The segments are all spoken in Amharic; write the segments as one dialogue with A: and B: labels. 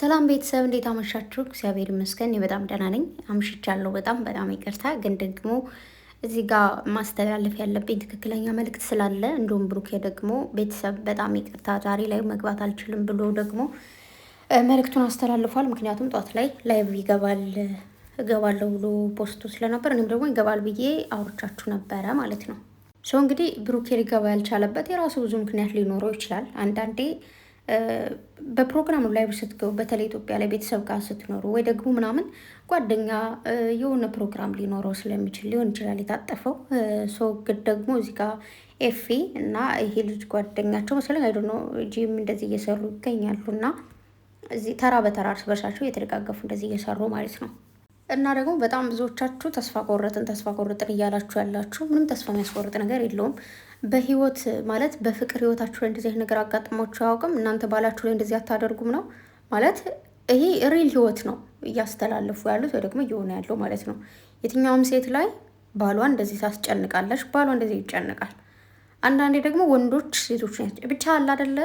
A: ሰላም ቤተሰብ እንዴት አመሻችሁ? እግዚአብሔር ይመስገን በጣም ደህና ነኝ። አምሽቻለሁ። በጣም ይቅርታ፣ ግን ደግሞ እዚህ ጋር ማስተላለፍ ያለብኝ ትክክለኛ መልእክት ስላለ እንዲሁም ብሩኬ ደግሞ ቤተሰብ በጣም ይቅርታ ዛሬ ላይ መግባት አልችልም ብሎ ደግሞ መልእክቱን አስተላልፏል። ምክንያቱም ጧት ላይ ላይቭ እገባለሁ ብሎ ፖስቱ ስለነበር እኔም ደግሞ ይገባል ብዬ አውርቻችሁ ነበረ ማለት ነው። እንግዲህ ብሩኬ ሊገባ ያልቻለበት የራሱ ብዙ ምክንያት ሊኖረው ይችላል። አንዳንዴ በፕሮግራም ላይ ስትገቡ በተለይ ኢትዮጵያ ላይ ቤተሰብ ጋር ስትኖሩ ወይ ደግሞ ምናምን ጓደኛ የሆነ ፕሮግራም ሊኖረው ስለሚችል ሊሆን ይችላል የታጠፈው ግን ደግሞ እዚህ ጋር ኤፊ እና ይሄ ልጅ ጓደኛቸው መሰለኝ አይዶ ነው ጂም እንደዚህ እየሰሩ ይገኛሉ እና እዚህ ተራ በተራ እርስ በርሳቸው እየተደጋገፉ እንደዚህ እየሰሩ ማለት ነው። እና ደግሞ በጣም ብዙዎቻችሁ ተስፋ ቆረጥን እያላችሁ ያላችሁ ምንም ተስፋ የሚያስቆርጥ ነገር የለውም። በህይወት ማለት በፍቅር ህይወታችሁ ላይ እንደዚህ ነገር አጋጥሟችሁ አያውቅም። እናንተ ባላችሁ ላይ እንደዚህ አታደርጉም ነው ማለት ይሄ ሪል ህይወት ነው እያስተላለፉ ያሉት ወይ ደግሞ እየሆነ ያለው ማለት ነው። የትኛውም ሴት ላይ ባሏ እንደዚህ ታስጨንቃለች፣ ባሏ እንደዚህ ይጨንቃል። አንዳንዴ ደግሞ ወንዶች ሴቶች ብቻ አለ አይደለ?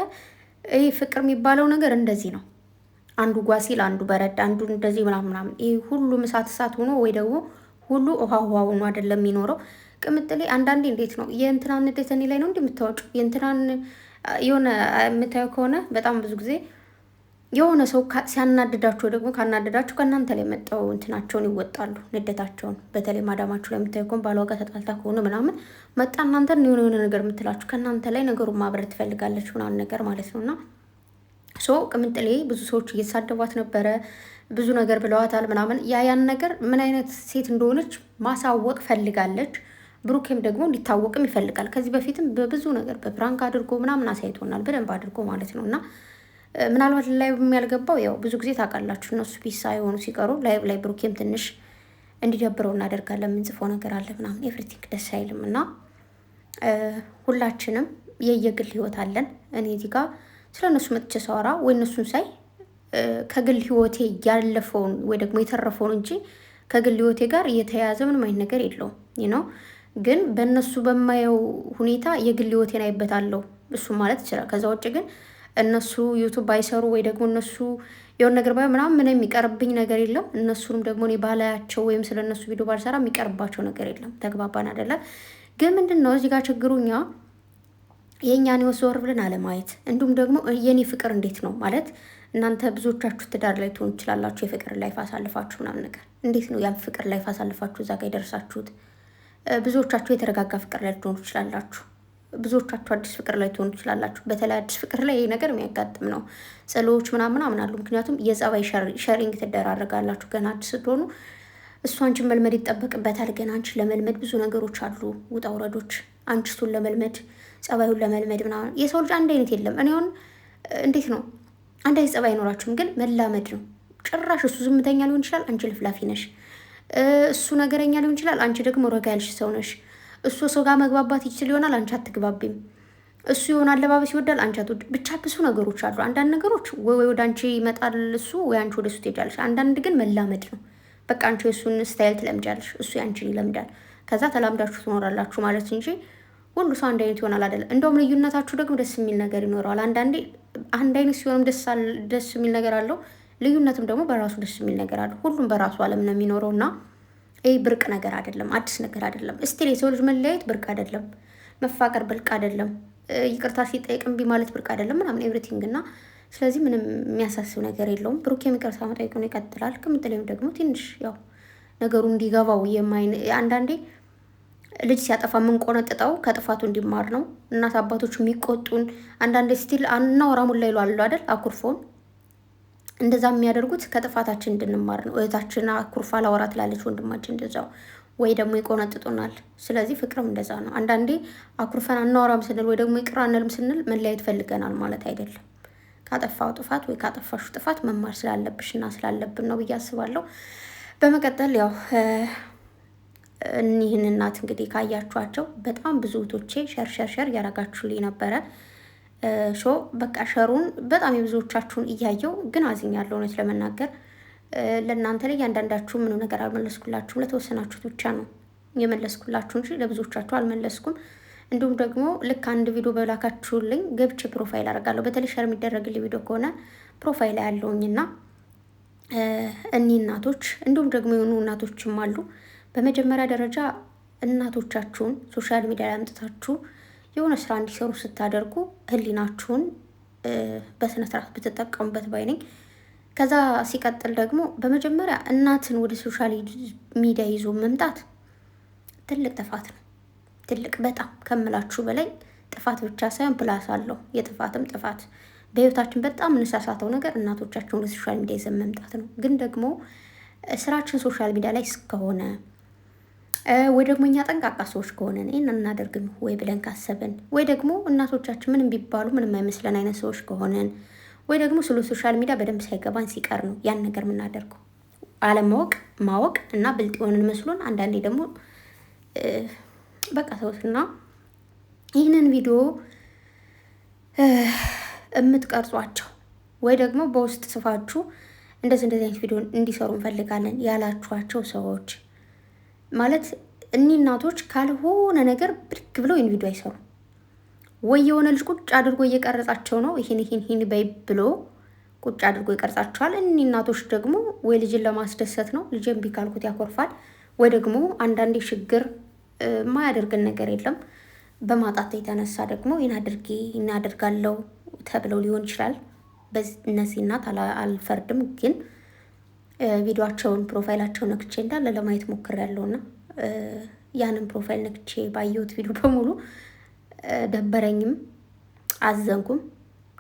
A: ይሄ ፍቅር የሚባለው ነገር እንደዚህ ነው። አንዱ ጓሲል አንዱ በረድ አንዱ እንደዚህ ምናምን ይሄ ሁሉ እሳት ሆኖ ወይ ደግሞ ሁሉ ውሃ ሆኖ አይደለም የሚኖረው። ቅምጥሌ አንዳንዴ እንዴት ነው የእንትናን ንዴት እኔ ላይ ነው እንደምታወጪው የእንትናን የሆነ የምታየው ከሆነ በጣም ብዙ ጊዜ የሆነ ሰው ሲያናድዳቸው ደግሞ ካናደዳቸው ከእናንተ ላይ መጣው እንትናቸውን ይወጣሉ፣ ንዴታቸውን። በተለይ ማዳማችሁ ላይ የምታየው ከሆነ ባሏ ጋር ተጣልታ ከሆነ ምናምን መጣ እናንተን የሆነ ነገር የምትላችሁ ከእናንተ ላይ ነገሩን ማብረት ትፈልጋለች ምናምን ነገር ማለት ነውና ቅምጥሌ ብዙ ሰዎች እየተሳደቧት ነበረ፣ ብዙ ነገር ብለዋታል ምናምን። ያን ነገር ምን አይነት ሴት እንደሆነች ማሳወቅ ፈልጋለች። ብሩኬም ደግሞ እንዲታወቅም ይፈልጋል። ከዚህ በፊትም በብዙ ነገር በፕራንክ አድርጎ ምናምን አሳይቶናል፣ በደንብ አድርጎ ማለት ነው። እና ምናልባት ላይ የሚያልገባው ያው ብዙ ጊዜ ታውቃላችሁ እነሱ ፒስ ሳይሆኑ ሲቀሩ ላይ ብሩኬም ትንሽ እንዲደብረው እናደርጋለን። የምንጽፈው ነገር አለ ምናምን ኤቭሪቲንግ ደስ አይልም። እና ሁላችንም የየግል ህይወት አለን። እኔ እዚህ ጋር ስለ እነሱ መጥቼ ሳወራ ወይ እነሱን ሳይ ከግል ህይወቴ ያለፈውን ወይ ደግሞ የተረፈውን እንጂ ከግል ህይወቴ ጋር እየተያያዘ ምንም አይነት ነገር የለውም ነው። ግን በእነሱ በማየው ሁኔታ የግል ህይወቴን አይበታለሁ እሱ ማለት ይችላል። ከዛ ውጭ ግን እነሱ ዩቱብ አይሰሩ ወይ ደግሞ እነሱ የሆነ ነገር ባይ ምናምን ምንም የሚቀርብኝ ነገር የለም። እነሱንም ደግሞ እኔ ባላያቸው ወይም ስለ እነሱ ቪዲዮ ባልሰራ የሚቀርባቸው ነገር የለም። ተግባባን አይደለም? ግን ምንድን ነው እዚህ ጋር ችግሩኛ የእኛን ህይወት ዞር ብለን አለማየት። እንዲሁም ደግሞ የኔ ፍቅር እንዴት ነው ማለት እናንተ ብዙዎቻችሁ ትዳር ላይ ትሆኑ ትችላላችሁ፣ የፍቅር ላይፍ አሳልፋችሁ ምናምን ነገር እንዴት ነው ያን ፍቅር ላይፍ አሳልፋችሁ እዛ ጋር የደረሳችሁት? ብዙዎቻችሁ የተረጋጋ ፍቅር ላይ ትሆኑ ትችላላችሁ፣ ብዙዎቻችሁ አዲስ ፍቅር ላይ ትሆኑ ትችላላችሁ። በተለይ አዲስ ፍቅር ላይ ይሄ ነገር የሚያጋጥም ነው። ጸሎች ምናምን አሉ። ምክንያቱም የጸባይ ሸሪንግ ትደራረጋላችሁ ገና አዲስ ስትሆኑ። እሱ አንቺን መልመድ ይጠበቅበታል። ገና አንቺን ለመልመድ ብዙ ነገሮች አሉ፣ ውጣ ውረዶች። አንቺ እሱን ለመልመድ ጸባዩን ለመልመድ ምናምን። የሰው ልጅ አንድ አይነት የለም። እኔ አሁን እንዴት ነው አንድ አይነት ጸባይ አይኖራችሁም፣ ግን መላመድ ነው። ጭራሽ እሱ ዝምተኛ ሊሆን ይችላል፣ አንቺ ልፍላፊ ነሽ። እሱ ነገረኛ ሊሆን ይችላል፣ አንቺ ደግሞ ረጋ ያልሽ ሰው ነሽ። እሱ ሰው ጋር መግባባት ይችል ይሆናል፣ አንቺ አትግባቢም። እሱ የሆነ አለባበስ ይወዳል፣ አንቺ አትወድ። ብቻ ብዙ ነገሮች አሉ። አንዳንድ ነገሮች ወይ ወደ አንቺ ይመጣል እሱ፣ ወይ አንቺ ወደ እሱ ትሄጃለሽ። አንዳንድ ግን መላመድ ነው። በቃ አንቺ የእሱን ስታይል ትለምጃለሽ፣ እሱ ያንቺን ይለምዳል። ከዛ ተላምዳችሁ ትኖራላችሁ ማለት እንጂ ሁሉ ሰው አንድ አይነት ይሆናል አይደለም። እንደውም ልዩነታችሁ ደግሞ ደስ የሚል ነገር ይኖረዋል። አንዳንዴ አንድ አይነት ሲሆንም ደስ የሚል ነገር አለው፣ ልዩነትም ደግሞ በራሱ ደስ የሚል ነገር አለው። ሁሉም በራሱ ዓለም ነው የሚኖረው እና ይህ ብርቅ ነገር አይደለም፣ አዲስ ነገር አይደለም። እስቲል የሰው ልጅ መለያየት ብርቅ አይደለም፣ መፋቀር ብርቅ አይደለም፣ ይቅርታ ሲጠይቅ እምቢ ማለት ብርቅ አይደለም ምናምን ኤቭሪቲንግ። እና ስለዚህ ምንም የሚያሳስብ ነገር የለውም። ብሩኬም ይቅርታ መጠየቁን ይቀጥላል። ቅምጥሌም ደግሞ ትንሽ ያው ነገሩ እንዲገባው አንዳንዴ ልጅ ሲያጠፋ የምንቆነጥጠው ከጥፋቱ እንዲማር ነው። እናት አባቶች የሚቆጡን አንዳንዴ ስቲል አናወራሙን ላይ ይሏሉ አይደል? አኩርፎን እንደዛ የሚያደርጉት ከጥፋታችን እንድንማር ነው። እህታችን አኩርፋ ላወራ ትላለች፣ ወንድማችን እንደዛው፣ ወይ ደግሞ ይቆነጥጡናል። ስለዚህ ፍቅርም እንደዛ ነው። አንዳንዴ አኩርፈን አናወራም ስንል ወይ ደግሞ ይቅር አንልም ስንል መለያየት ፈልገናል ማለት አይደለም። ካጠፋው ጥፋት ወይ ካጠፋሹ ጥፋት መማር ስላለብሽና ስላለብን ነው ብዬ አስባለሁ። በመቀጠል ያው እኒህን እናት እንግዲህ ካያችኋቸው በጣም ብዙ እህቶቼ ሸር እያረጋችሁልኝ ነበረ። በቃ ሸሩን በጣም የብዙዎቻችሁን እያየው ግን አዝኛለሁ። እውነት ለመናገር ለእናንተ ላይ እያንዳንዳችሁ ምንም ነገር አልመለስኩላችሁም። ለተወሰናችሁት ብቻ ነው የመለስኩላችሁ እንጂ ለብዙዎቻችሁ አልመለስኩም። እንዲሁም ደግሞ ልክ አንድ ቪዲዮ በላካችሁልኝ ገብቼ ፕሮፋይል አደርጋለሁ። በተለይ ሸር የሚደረግልኝ ቪዲዮ ከሆነ ፕሮፋይል ያለውኝና እኒህ እናቶች እንዲሁም ደግሞ የሆኑ እናቶችም አሉ። በመጀመሪያ ደረጃ እናቶቻችሁን ሶሻል ሚዲያ ላይ አምጥታችሁ የሆነ ስራ እንዲሰሩ ስታደርጉ ህሊናችሁን በስነስርዓት ብትጠቀሙበት ባይ ነኝ። ከዛ ሲቀጥል ደግሞ በመጀመሪያ እናትን ወደ ሶሻል ሚዲያ ይዞ መምጣት ትልቅ ጥፋት ነው። ትልቅ በጣም ከምላችሁ በላይ ጥፋት ብቻ ሳይሆን ፕላስ አለው የጥፋትም ጥፋት። በህይወታችን በጣም እንሳሳተው ነገር እናቶቻችን ወደ ሶሻል ሚዲያ ይዘን መምጣት ነው። ግን ደግሞ ስራችን ሶሻል ሚዲያ ላይ እስከሆነ ወይ ደግሞ እኛ ጠንቃቃ ሰዎች ከሆነን ይህን እናደርግም ወይ ብለን ካሰብን ወይ ደግሞ እናቶቻችን ምንም ቢባሉ ምንም አይመስለን አይነት ሰዎች ከሆነን ወይ ደግሞ ስለ ሶሻል ሚዲያ በደንብ ሳይገባን ሲቀር ነው ያን ነገር የምናደርገው። አለማወቅ ማወቅ እና ብልጥ የሆንን መስሎን አንዳንዴ ደግሞ በቃ ሰውትና ይህንን ቪዲዮ የምትቀርጿቸው ወይ ደግሞ በውስጥ ጽፋችሁ እንደዚህ አይነት ቪዲዮ እንዲሰሩ እንፈልጋለን ያላችኋቸው ሰዎች ማለት እኒህ እናቶች ካልሆነ ነገር ብድግ ብለው ይህን ቪዲዮ አይሰሩም። ወይ የሆነ ልጅ ቁጭ አድርጎ እየቀረጻቸው ነው ይህን በይ ብሎ ቁጭ አድርጎ ይቀርጻቸዋል። እኒህ እናቶች ደግሞ ወይ ልጅን ለማስደሰት ነው፣ ልጅን ቢካልኩት ያኮርፋል። ወይ ደግሞ አንዳንዴ ችግር የማያደርግን ነገር የለም በማጣት የተነሳ ደግሞ ይህን አደርጋለሁ ተብለው ሊሆን ይችላል። እነዚህ እናት አልፈርድም፣ ግን ቪዲዮቸውን ፕሮፋይላቸውን ነክቼ እንዳለ ለማየት ሞክሬያለሁና ያንን ፕሮፋይል ነክቼ ባየሁት ቪዲዮ በሙሉ ደበረኝም፣ አዘንኩም፣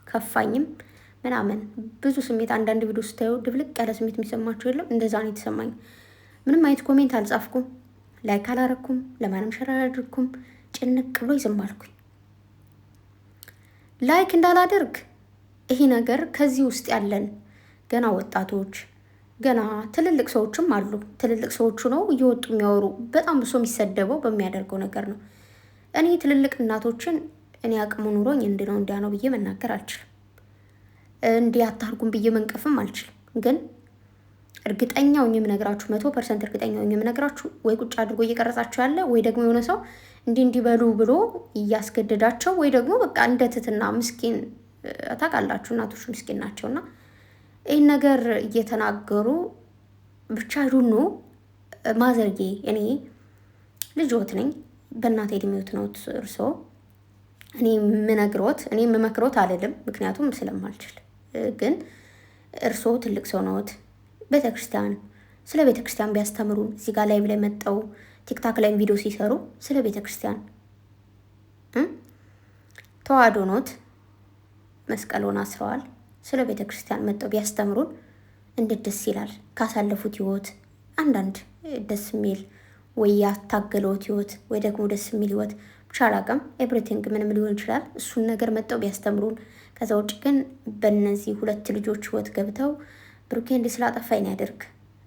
A: ከፋኝም ምናምን ብዙ ስሜት። አንዳንድ ቪዲዮ ስታዩ ድብልቅ ያለ ስሜት የሚሰማቸው የለም? እንደዛ ነው የተሰማኝ። ምንም አይነት ኮሜንት አልጻፍኩም፣ ላይክ አላረኩም፣ ለማንም ሸር አላደርኩም። ጭንቅ ብሎ ይዝም አልኩኝ። ላይክ እንዳላደርግ ይሄ ነገር ከዚህ ውስጥ ያለን ገና ወጣቶች ገና ትልልቅ ሰዎችም አሉ። ትልልቅ ሰዎቹ ነው እየወጡ የሚያወሩ። በጣም ብሶ የሚሰደበው በሚያደርገው ነገር ነው። እኔ ትልልቅ እናቶችን እኔ አቅሙ ኑሮኝ እንዲህ ነው እንዲያ ነው ብዬ መናገር አልችልም። እንዲህ አታርጉም ብዬ መንቀፍም አልችልም። ግን እርግጠኛው የምነግራችሁ 100% እርግጠኛው የምነግራችሁ ወይ ቁጭ አድርጎ እየቀረጻቸው ያለ ወይ ደግሞ የሆነ ሰው እንዲበሉ ብሎ እያስገደዳቸው ወይ ደግሞ በቃ እንደ ትትና ምስኪን ታውቃላችሁ፣ እናቶች ምስኪን ናቸውና ይህን ነገር እየተናገሩ ብቻ ዱኑ ማዘርጌ እኔ ልጅዎት ነኝ፣ በእናቴ እድሜዎት ነው እርሶ። እኔ የምመክሮት አልልም፣ ምክንያቱም ስለማልችል። ግን እርሶ ትልቅ ሰው ነዎት። ቤተክርስቲያን ስለ ቤተክርስቲያን ቢያስተምሩን። እዚህ ጋር ላይ ብላይ መጠው ቲክታክ ላይ ቪዲዮ ሲሰሩ ስለ ቤተክርስቲያን ተዋህዶ ኖት፣ መስቀሉን አስረዋል። ስለ ቤተክርስቲያን መጠው ቢያስተምሩን እንዴት ደስ ይላል። ካሳለፉት ህይወት አንዳንድ ደስ የሚል ወይ ያታገለውት ህይወት ወይ ደግሞ ደስ የሚል ህይወት ብቻ አላውቅም። ኤቭሪቲንግ ምንም ሊሆን ይችላል። እሱን ነገር መጠው ቢያስተምሩን። ከዛ ውጭ ግን በእነዚህ ሁለት ልጆች ህይወት ገብተው ብሩኬ እንዲህ ስላጠፋኝ ያደርግ፣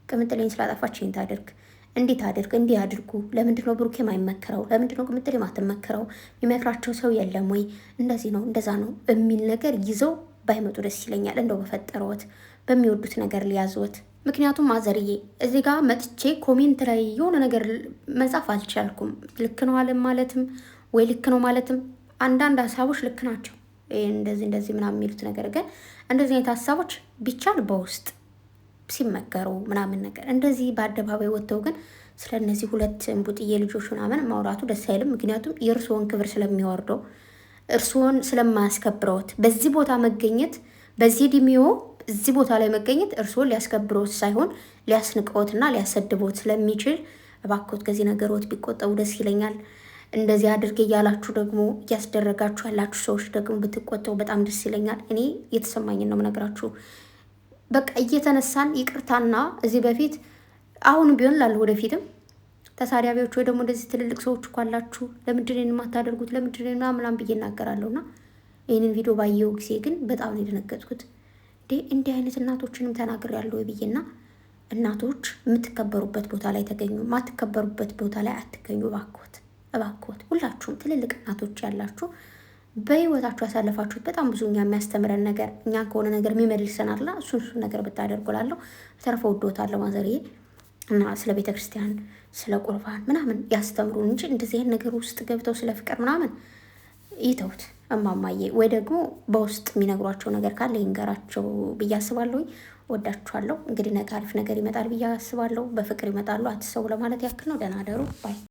A: ቅምጥሌን ስላጠፋች ይህን ታደርግ፣ እንዴት አድርግ፣ እንዲህ አድርጉ። ለምንድነው ብሩኬ ማይመከረው? ለምንድነው ቅምጥሌ ማትመከረው? የሚመክራቸው ሰው የለም ወይ? እንደዚህ ነው እንደዛ ነው የሚል ነገር ይዘው ባይመጡ ደስ ይለኛል። እንደው በፈጠረዎት በሚወዱት ነገር ሊያዝወት። ምክንያቱም አዘርዬ እዚህ ጋር መጥቼ ኮሜንት ላይ የሆነ ነገር መጻፍ አልቻልኩም። ልክ ነው አለ ማለትም ወይ ልክ ነው ማለትም አንዳንድ ሀሳቦች ልክ ናቸው፣ እንደዚህ ምናምን የሚሉት ነገር ግን እንደዚህ አይነት ሀሳቦች ቢቻል በውስጥ ሲመከሩ ምናምን ነገር እንደዚህ በአደባባይ ወጥተው ግን ስለ እነዚህ ሁለት እንቡጥዬ ልጆች ምናምን ማውራቱ ደስ አይልም። ምክንያቱም የእርስዎን ክብር ስለሚወርደው እርስዎን ስለማያስከብረውት በዚህ ቦታ መገኘት በዚህ እድሜዎ እዚህ ቦታ ላይ መገኘት እርስዎን ሊያስከብረውት ሳይሆን ሊያስንቀውትና ሊያሰድበውት ስለሚችል እባክዎት ከዚህ ነገሮት ቢቆጠቡ ደስ ይለኛል። እንደዚህ አድርጌ እያላችሁ ደግሞ እያስደረጋችሁ ያላችሁ ሰዎች ደግሞ ብትቆጠቡ በጣም ደስ ይለኛል። እኔ የተሰማኝን ነው የምነግራችሁ። በቃ እየተነሳን ይቅርታና እዚህ በፊት አሁን ቢሆን ላለ ወደፊትም ተሳዳቢዎች ወይ ደግሞ እንደዚህ ትልልቅ ሰዎች እኮ አላችሁ፣ ለምንድን ነው የማታደርጉት? ለምንድን ነው ምናምን ብዬ እናገራለሁና ይህንን ቪዲዮ ባየው ጊዜ ግን በጣም ነው የደነገጥኩት። እንዲህ አይነት እናቶችንም ተናግሬያለሁ ወይ ብዬና እናቶች የምትከበሩበት ቦታ ላይ ተገኙ፣ የማትከበሩበት ቦታ ላይ አትገኙ። እባክዎት ሁላችሁም ትልልቅ እናቶች ያላችሁ በህይወታችሁ ያሳለፋችሁት በጣም ብዙ እኛ የሚያስተምረን ነገር እኛ ከሆነ ነገር የሚመልሰናልና እሱን ነገር ብታደርጉላለሁ። በተረፈ ወዶታለሁ ማዘርዬ እና ስለ ቤተክርስቲያን ስለ ቁርባን ምናምን ያስተምሩን እንጂ እንደዚህ አይነት ነገር ውስጥ ገብተው ስለ ፍቅር ምናምን ይተውት እማማዬ። ወይ ደግሞ በውስጥ የሚነግሯቸው ነገር ካለ ይንገራቸው ብዬ አስባለሁ። ወዳችኋለሁ። እንግዲህ ነገ አሪፍ ነገር ይመጣል ብዬ አስባለሁ። በፍቅር ይመጣሉ፣ አትሰው ለማለት ያክል ነው። ደህና ደሩ ባይ